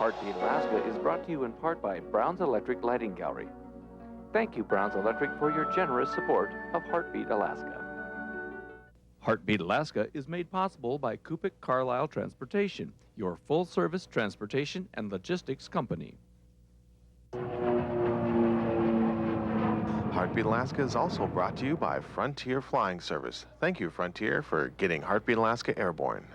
Heartbeat Alaska is brought to you in part by Brown's Electric Lighting Gallery. Thank you, Brown's Electric, for your generous support of Heartbeat Alaska. Heartbeat Alaska is made possible by Kupik Carlisle Transportation, your full-service transportation and logistics company. Heartbeat Alaska is also brought to you by Frontier Flying Service. Thank you, Frontier, for getting Heartbeat Alaska airborne.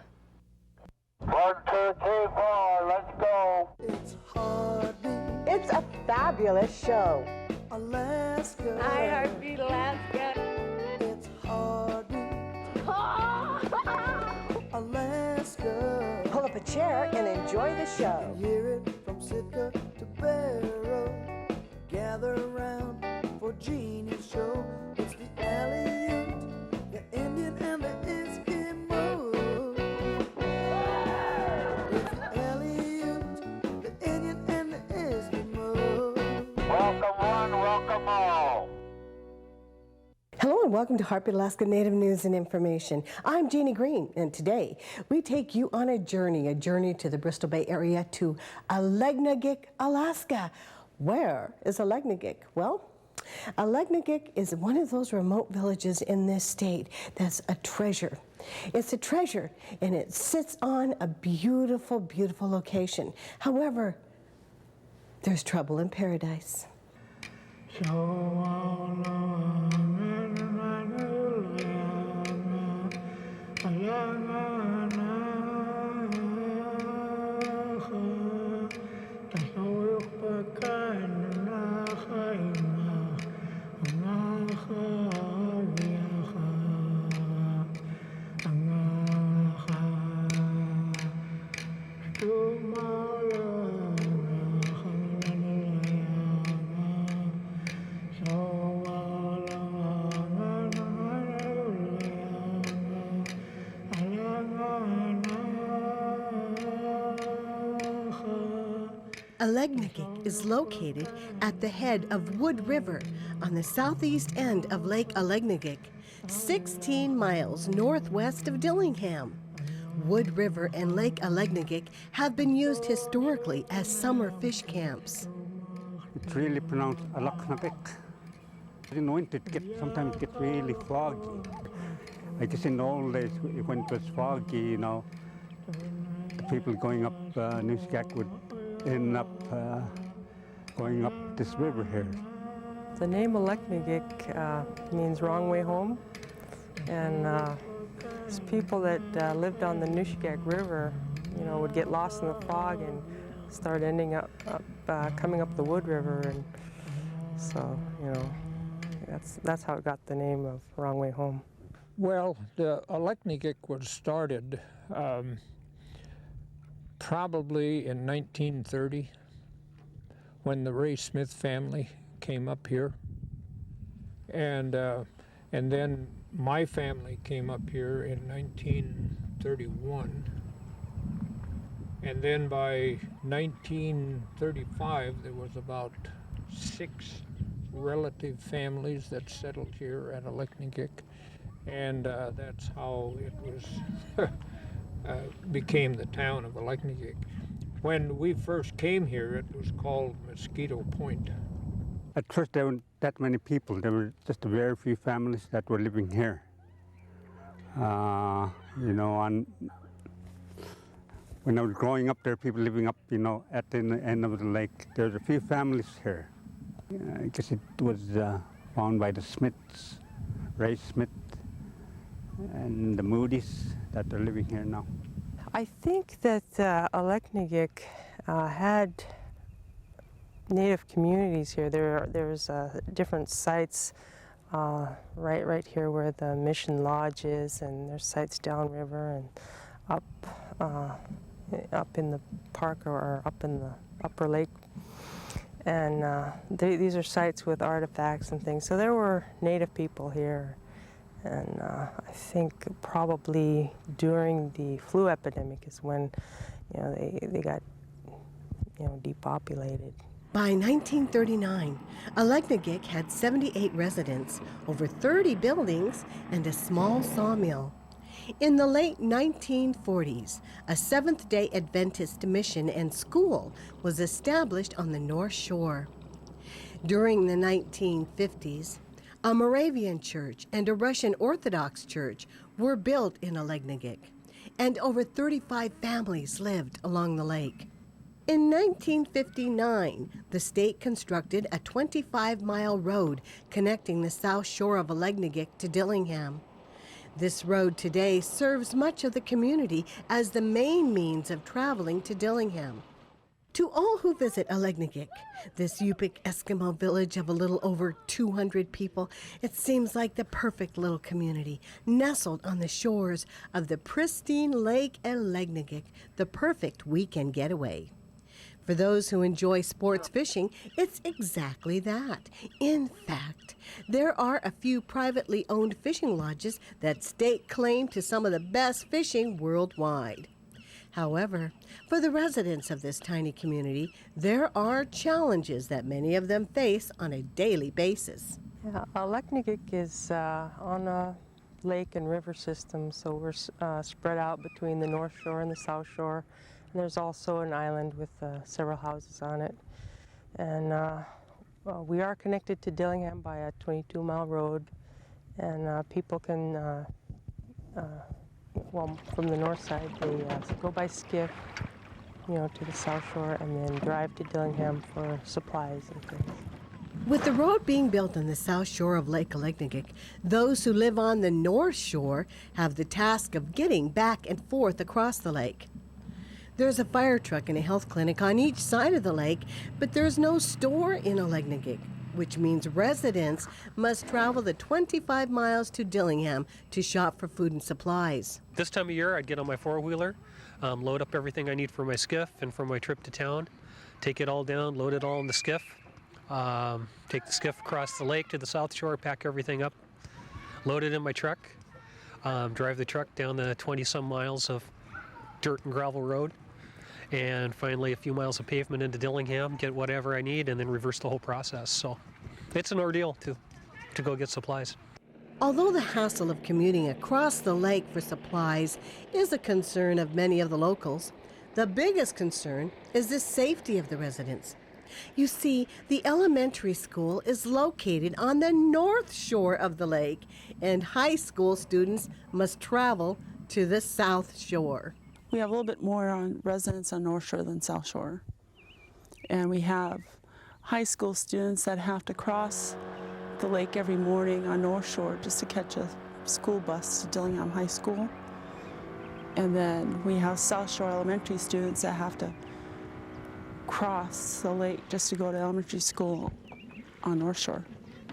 Frontier 2-4, let's go. It's Heartbeat. It's a fabulous show. Alaska. Hi, Heartbeat Alaska. It's Heartbeat. Alaska. Pull up a chair and enjoy the show. Hear it from Sitka to Barrow. Gather around for Jeannie's show. It's the Aleut, the Indian, and the Eskimo. It's the Aleut, the Indian, and the Eskimo. Welcome one, welcome all. Hello and welcome to Heartbeat Alaska Native News and Information. I'm Jeannie Green, and today we take you on a journey to the Bristol Bay area to Aleknagik, Alaska. Where is Aleknagik? Well, Aleknagik is one of those remote villages in this state that's a treasure. It's a treasure, and it sits on a beautiful, beautiful location. However, there's trouble in paradise. Aleknagik is located at the head of Wood River on the southeast end of Lake Aleknagik, 16 miles northwest of Dillingham. Wood River and Lake Aleknagik have been used historically as summer fish camps. It's really pronounced Aleknagik. In the winter, sometimes it gets really foggy. I guess in the old days, when it was foggy, you know, the people going up Illutsik would end up going up this river here. The name Aleknagik means wrong way home, and it's people that lived on the Illutsik River, you know, would get lost in the fog and start ending up coming up the Wood River, and so, you know, that's how it got the name of wrong way home. Well, the Aleknagik was started probably in 1930 when the Ray Smith family came up here, and then my family came up here in 1931, and then by 1935 there was about 6 relative families that settled here at Aleknagik, and that's how it was became the town of Aleknagik. When we first came here, it was called Mosquito Point. At first, there weren't that many people. There were just a very few families that were living here. You know, and when I was growing up, there were people living up, you know, at the end of the lake. There were a few families here. I guess it was found by the Smiths, Ray Smith, and the Moody's that are living here now. I think that Aleknagik had native communities here. There's different sites right here where the Mission Lodge is, and there's sites downriver and up in the park or up in the upper lake. And these are sites with artifacts and things. So there were native people here. And I think probably during the flu epidemic is when, you know, they got, you know, depopulated. By 1939, Aleknagik had 78 residents, over 30 buildings, and a small sawmill. In the late 1940s, a Seventh-day Adventist mission and school was established on the North Shore. During the 1950s, a Moravian church and a Russian Orthodox church were built in Aleknagik, and over 35 families lived along the lake. In 1959, the state constructed a 25-mile road connecting the south shore of Aleknagik to Dillingham. This road today serves much of the community as the main means of traveling to Dillingham. To all who visit Aleknagik, this Yupik Eskimo village of a little over 200 people, it seems like the perfect little community, nestled on the shores of the pristine Lake Aleknagik, the perfect weekend getaway. For those who enjoy sports fishing, it's exactly that. In fact, there are a few privately owned fishing lodges that stake claim to some of the best fishing worldwide. However, for the residents of this tiny community, there are challenges that many of them face on a daily basis. Yeah, Aleknagik is on a lake and river system, so we're spread out between the North Shore and the South Shore. And there's also an island with several houses on it. And we are connected to Dillingham by a 22-mile road, and people can well, from the north side, they go by skiff, to the South Shore and then drive to Dillingham for supplies and things. With the road being built on the south shore of Lake Aleknagik, those who live on the North Shore have the task of getting back and forth across the lake. There's a fire truck and a health clinic on each side of the lake, but there's no store in Aleknagik, which means residents must travel the 25 miles to Dillingham to shop for food and supplies. This time of year, I'd get on my four-wheeler, load up everything I need for my skiff and for my trip to town, take it all down, load it all in the skiff, take the skiff across the lake to the South Shore, pack everything up, load it in my truck, drive the truck down the 20-some miles of dirt and gravel road, and finally a few miles of pavement into Dillingham, get whatever I need, and then reverse the whole process. So it's an ordeal to go get supplies. Although the hassle of commuting across the lake for supplies is a concern of many of the locals, the biggest concern is the safety of the residents. You see, the elementary school is located on the North Shore of the lake, and high school students must travel to the South Shore. We have a little bit more residents on North Shore than South Shore. And we have high school students that have to cross the lake every morning on North Shore just to catch a school bus to Dillingham High School. And then we have South Shore elementary students that have to cross the lake just to go to elementary school on North Shore.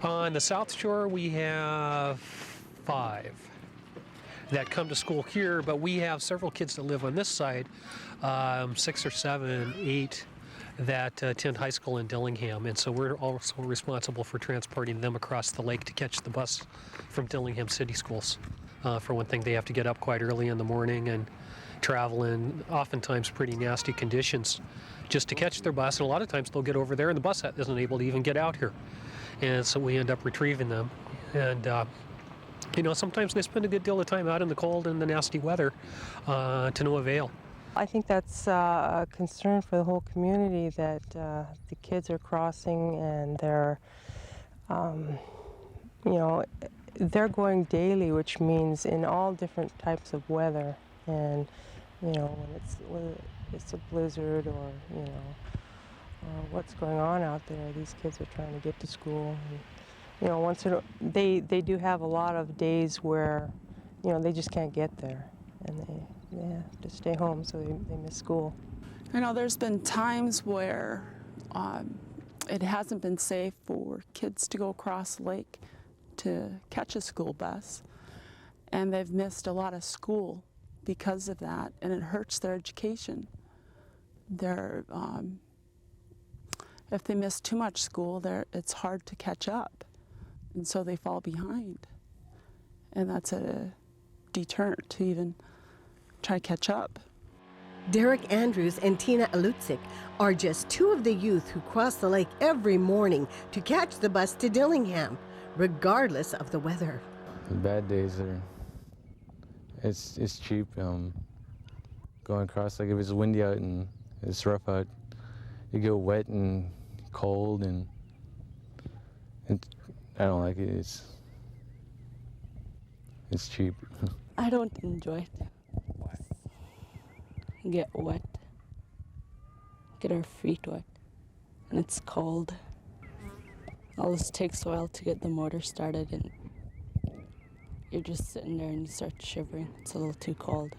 On the South Shore, we have 5 that come to school here, but we have several kids that live on this side, 6 or 7, 8, that attend high school in Dillingham, and so we're also responsible for transporting them across the lake to catch the bus from Dillingham City Schools. For one thing, they have to get up quite early in the morning and travel in oftentimes pretty nasty conditions just to catch their bus, and a lot of times they'll get over there and the bus isn't able to even get out here, and so we end up retrieving them. And sometimes they spend a good deal of time out in the cold and the nasty weather to no avail. I think that's a concern for the whole community, that the kids are crossing and they're, they're going daily, which means in all different types of weather. And, when it's a blizzard or, what's going on out there, these kids are trying to get to school. And, they do have a lot of days where, they just can't get there, and they have to stay home, so they miss school. I know there's been times where it hasn't been safe for kids to go across the lake to catch a school bus, and they've missed a lot of school because of that, and it hurts their education. If they miss too much school, it's hard to catch up, and so they fall behind, and that's a deterrent to even try to catch up. Derrick Andrews and Tina Illutsik are just 2 of the youth who cross the lake every morning to catch the bus to Dillingham, regardless of the weather. The bad days are It's cheap. Going across, like if it's windy out and it's rough out, you get wet and cold, and I don't like it. It's cheap. I don't enjoy it. Why? Get wet. Get our feet wet. And it's cold. All this takes a while to get the motor started, and you're just sitting there and you start shivering. It's a little too cold.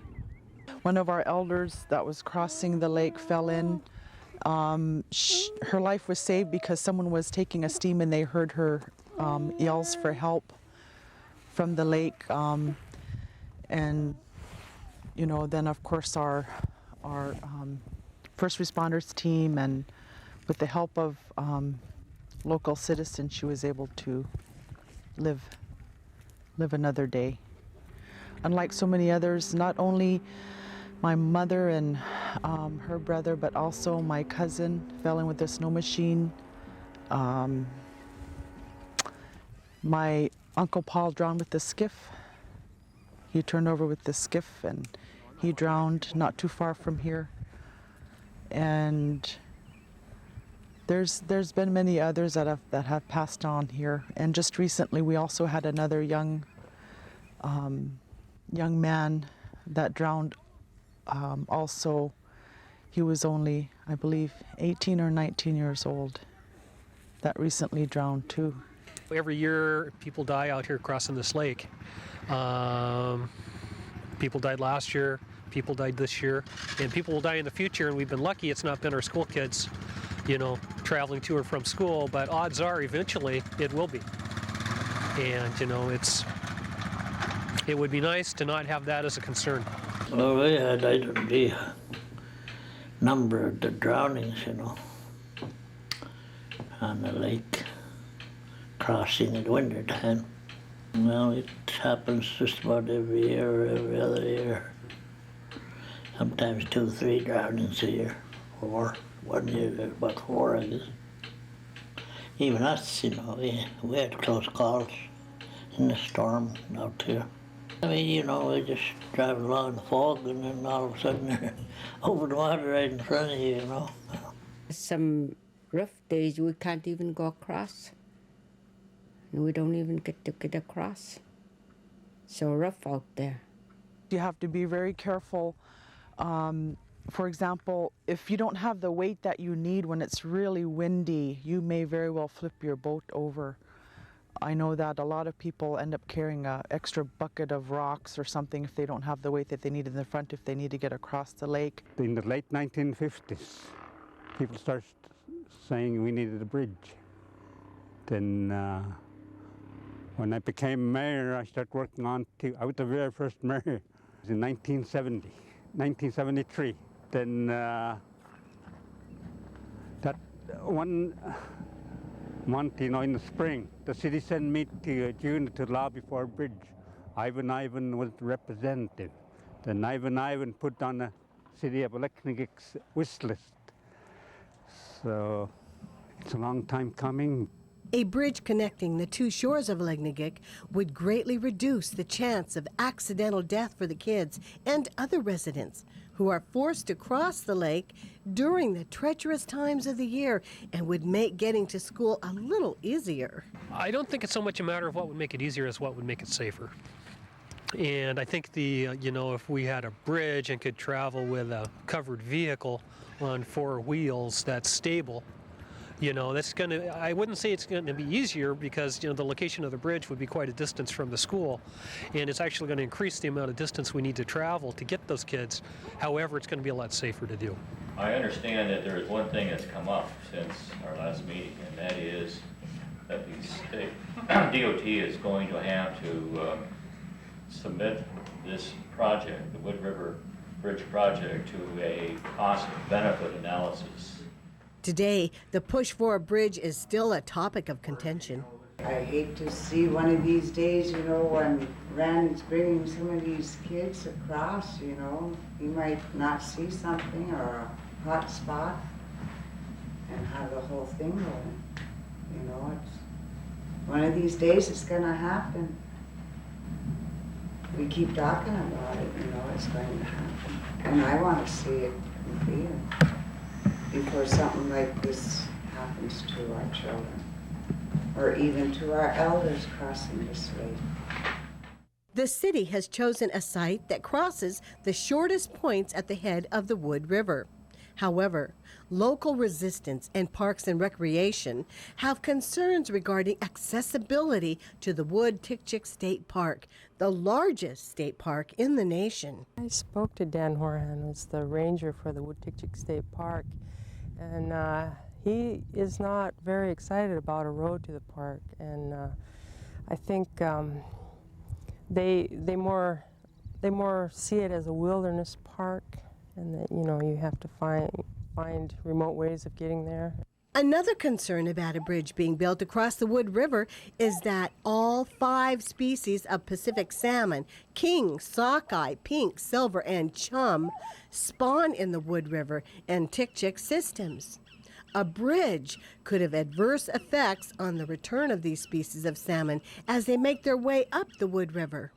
One of our elders that was crossing the lake fell in. Her life was saved because someone was taking a steam and they heard her yells for help from the lake. And, you know, then of course our first responders team, and with the help of local citizens, she was able to live another day. Unlike so many others, not only my mother and her brother, but also my cousin fell in with a snow machine. My Uncle Paul drowned with the skiff. He turned over with the skiff and he drowned not too far from here. And there's been many others that have passed on here. And just recently we also had another young man that drowned. Also, he was only, I believe, 18 or 19 years old. That recently drowned too. Every year, people die out here crossing this lake. People died last year, people died this year, and people will die in the future, and we've been lucky it's not been our school kids, you know, traveling to or from school, but odds are eventually it will be. And, you know, it would be nice to not have that as a concern. Well, we had a number of the drownings, you know, on the lake, crossing at winter time. Well, it happens just about every year or every other year. Sometimes 2 or 3 drownings a year, or 1 year, about 4, I guess. Even us, you know, we had close calls in the storm out here. I mean, you know, we just drive along the fog, and then all of a sudden you're over the water right in front of you, you know. Some rough days we can't even go across. And we don't even get to get across. So rough out there. You have to be very careful. For example, if you don't have the weight that you need when it's really windy, you may very well flip your boat over. I know that a lot of people end up carrying an extra bucket of rocks or something if they don't have the weight that they need in the front if they need to get across the lake. In the late 1950s, people started saying we needed a bridge. Then when I became mayor, I started working on I was the very first mayor. It was in 1973. Then that one month, you know, in the spring, the city sent me to June to lobby for a bridge. Ivan was the representative. Then Ivan put on the city of Aleknagik's wish list. So it's a long time coming. A bridge connecting the two shores of Aleknagik would greatly reduce the chance of accidental death for the kids and other residents who are forced to cross the lake during the treacherous times of the year, and would make getting to school a little easier. I don't think it's so much a matter of what would make it easier as what would make it safer. And I think you know, if we had a bridge and could travel with a covered vehicle on 4 wheels that's stable, you know, that's going to, I wouldn't say it's going to be easier because, you know, the location of the bridge would be quite a distance from the school, and it's actually going to increase the amount of distance we need to travel to get those kids. However, it's going to be a lot safer to do. I understand that there is one thing that's come up since our last meeting, and that is that the state DOT is going to have to submit this project, the Wood River Bridge project, to a cost-benefit analysis. Today, the push for a bridge is still a topic of contention. I hate to see one of these days, you know, when Randy's bringing some of these kids across, you know, he might not see something or a hot spot and have the whole thing going. You know, it's one of these days it's gonna happen. we keep talking about it, you know, it's going to happen. And I want to see it completed before something like this happens to our children, or even to our elders crossing this lake. The city has chosen a site that crosses the shortest points at the head of the Wood River. However, local resistance and Parks and Recreation have concerns regarding accessibility to the Wood-Tikchik State Park, the largest state park in the nation. I spoke to Dan Horhan, who's the ranger for the Wood-Tikchik State Park, and he is not very excited about a road to the park, and I think they more see it as a wilderness park, and that, you know, you have to find remote ways of getting there. Another concern about a bridge being built across the Wood River is that all 5 species of Pacific salmon, king, sockeye, pink, silver, and chum, spawn in the Wood River and Tikchik systems. A bridge could have adverse effects on the return of these species of salmon as they make their way up the Wood River.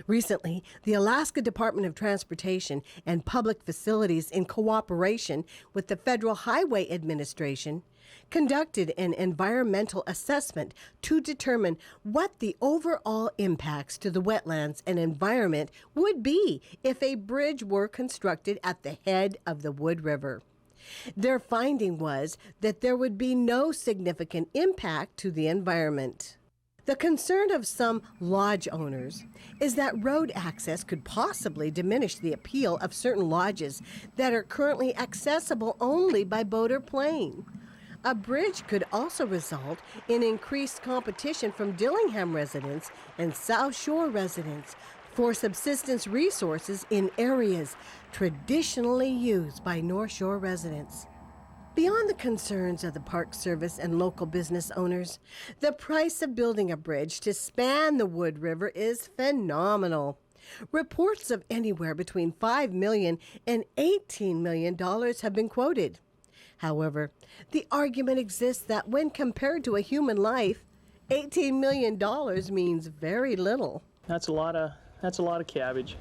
Recently, the Alaska Department of Transportation and Public Facilities, in cooperation with the Federal Highway Administration, conducted an environmental assessment to determine what the overall impacts to the wetlands and environment would be if a bridge were constructed at the head of the Wood River. Their finding was that there would be no significant impact to the environment. The concern of some lodge owners is that road access could possibly diminish the appeal of certain lodges that are currently accessible only by boat or plane. A bridge could also result in increased competition from Dillingham residents and South Shore residents for subsistence resources in areas traditionally used by North Shore residents. Beyond the concerns of the Park Service and local business owners, the price of building a bridge to span the Wood River is phenomenal. Reports of anywhere between $5 million and $18 million have been quoted. However, the argument exists that when compared to a human life, $18 million means very little. That's a lot of cabbage.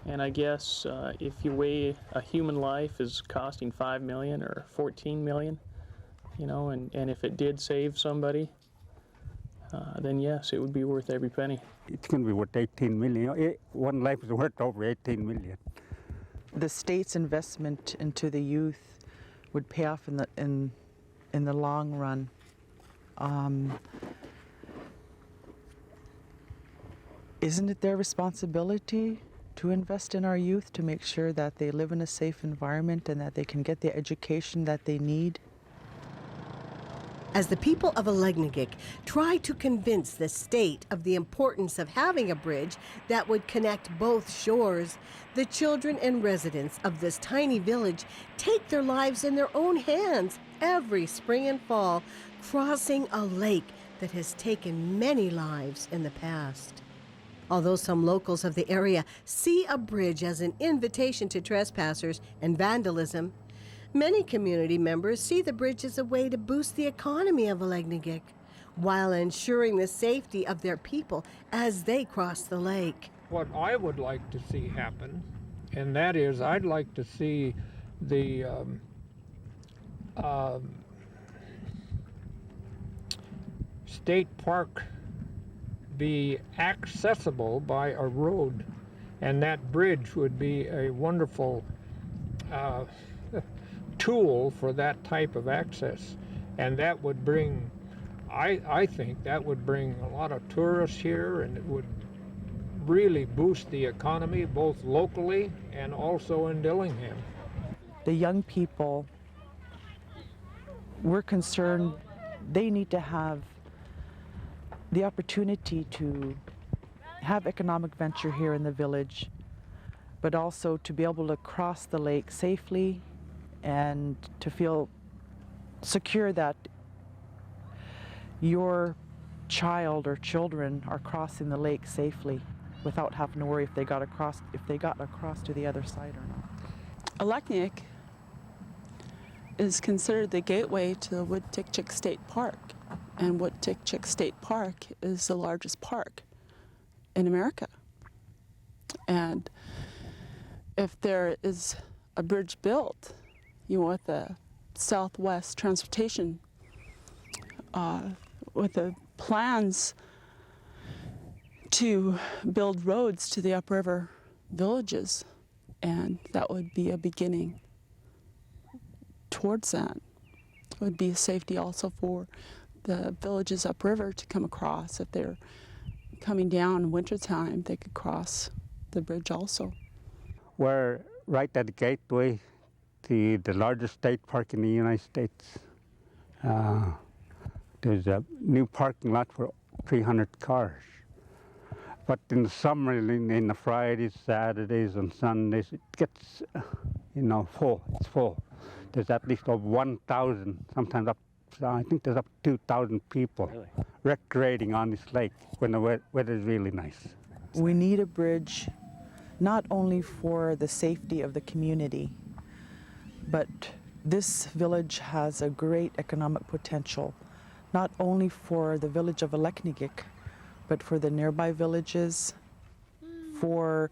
And I guess if you weigh a human life is costing $5 million or $14 million, you know, and if it did save somebody, then yes, it would be worth every penny. It's going to be worth 18 million. One life is worth over 18 million. The state's investment into the youth would pay off in the long run. Isn't it their responsibility to invest in our youth, to make sure that they live in a safe environment and that they can get the education that they need? As the people of Aleknagik try to convince the state of the importance of having a bridge that would connect both shores, the children and residents of this tiny village take their lives in their own hands every spring and fall, crossing a lake that has taken many lives in the past. Although some locals of the area see a bridge as an invitation to trespassers and vandalism, many community members see the bridge as a way to boost the economy of Aleknagik while ensuring the safety of their people as they cross the lake. What I would like to see happen, and that is I'd like to see the state park be accessible by a road, and that bridge would be a wonderful tool for that type of access, and that would bring, I think that would bring a lot of tourists here, and it would really boost the economy both locally and also in Dillingham. The young people, we're concerned they need to have the opportunity to have economic venture here in the village, but also to be able to cross the lake safely and to feel secure that your child or children are crossing the lake safely without having to worry if they got across to the other side or not. Aleknagik is considered the gateway to the Wood-Tikchik State Park, and Wood-Tikchik State Park is the largest park in America. And if there is a bridge built, with the Southwest Transportation, with the plans to build roads to the upriver villages, and that would be a beginning towards that. It would be a safety also for the villages upriver to come across. If they're coming down in wintertime, they could cross the bridge also. We're right at the gateway to the largest state park in the United States. There's a new parking lot for 300 cars. But in the summer, in the Fridays, Saturdays, and Sundays, it gets, full. It's full. There's at least over 1,000, sometimes I think there's up to 2,000 people recreating on this lake when the weather is really nice. We need a bridge not only for the safety of the community, but this village has a great economic potential, not only for the village of Aleknagik, but for the nearby villages, for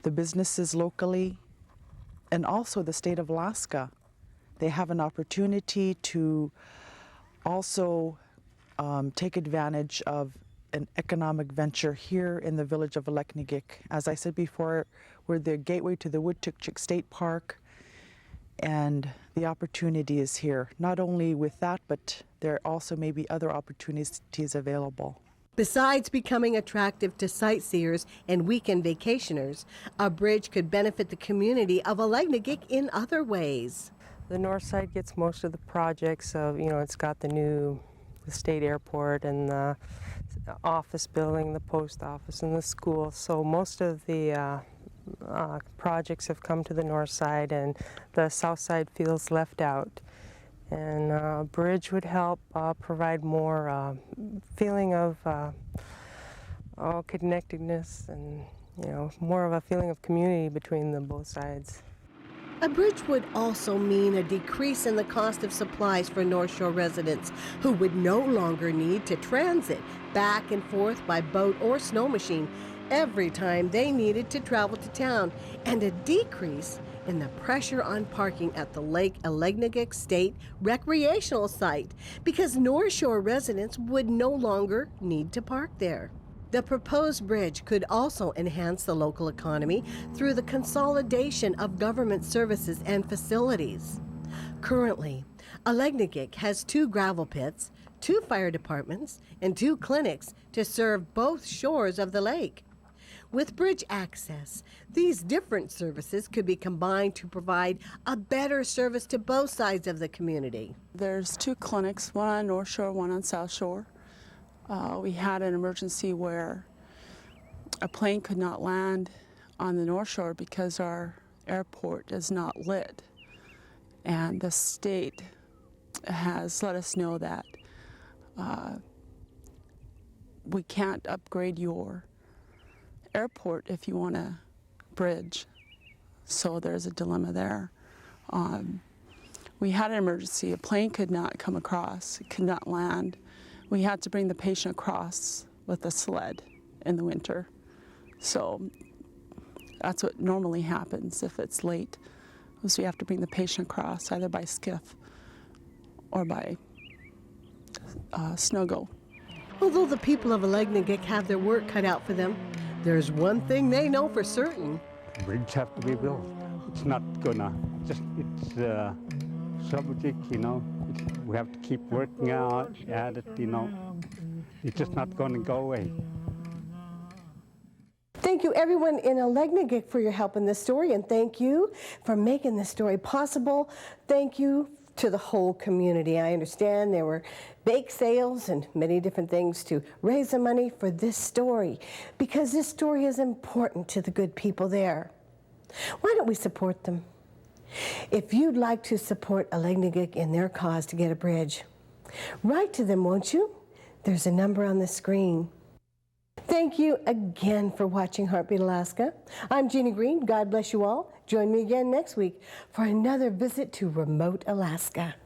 the businesses locally, and also the state of Alaska. They have an opportunity to also take advantage of an economic venture here in the village of Aleknagik. As I said before, we're the gateway to the Woodtukchik State Park, and the opportunity is here. Not only with that, but there also may be other opportunities available. Besides becoming attractive to sightseers and weekend vacationers, a bridge could benefit the community of Aleknagik in other ways. The north side gets most of the projects of, it's got the state airport and the office building, the post office and the school. So most of the projects have come to the north side, and the south side feels left out. And a bridge would help provide more feeling of connectedness and, more of a feeling of community between the both sides. A bridge would also mean a decrease in the cost of supplies for North Shore residents who would no longer need to transit back and forth by boat or snow machine every time they needed to travel to town, and a decrease in the pressure on parking at the Lake Aleknagik State Recreational Site because North Shore residents would no longer need to park there. The proposed bridge could also enhance the local economy through the consolidation of government services and facilities. Currently, Aleknagik has 2 gravel pits, 2 fire departments, and 2 clinics to serve both shores of the lake. With bridge access, these different services could be combined to provide a better service to both sides of the community. There's 2 clinics, one on North Shore, one on South Shore. We had an emergency where a plane could not land on the North Shore because our airport is not lit. And the state has let us know that we can't upgrade your airport if you want a bridge. So there's a dilemma there. We had an emergency. A plane could not come across, it could not land. We had to bring the patient across with a sled in the winter. So that's what normally happens if it's late, is we have to bring the patient across either by skiff or by snow-go. Although the people of Aleknagik have their work cut out for them, there's one thing they know for certain. Bridges have to be built. It's not gonna, it's subject, we have to keep working out at it, It's just not gonna go away. Thank you everyone in Aleknagik for your help in this story, and thank you for making this story possible. Thank you to the whole community. I understand there were bake sales and many different things to raise the money for this story, because this story is important to the good people there. Why don't we support them? If you'd like to support Aleknagik in their cause to get a bridge, write to them, won't you? There's a number on the screen. Thank you again for watching Heartbeat Alaska. I'm Jeannie Green. God bless you all. Join me again next week for another visit to remote Alaska.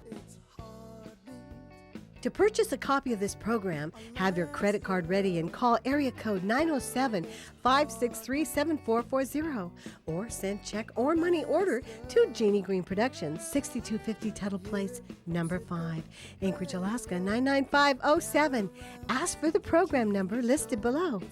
It's heartbeat To purchase a copy of this program, have your credit card ready and call area code 907-563-7440 or send check or money order to Jeannie Green Productions, 6250 Tuttle Place, number 5, Anchorage, Alaska 99507. Ask for the program number listed below.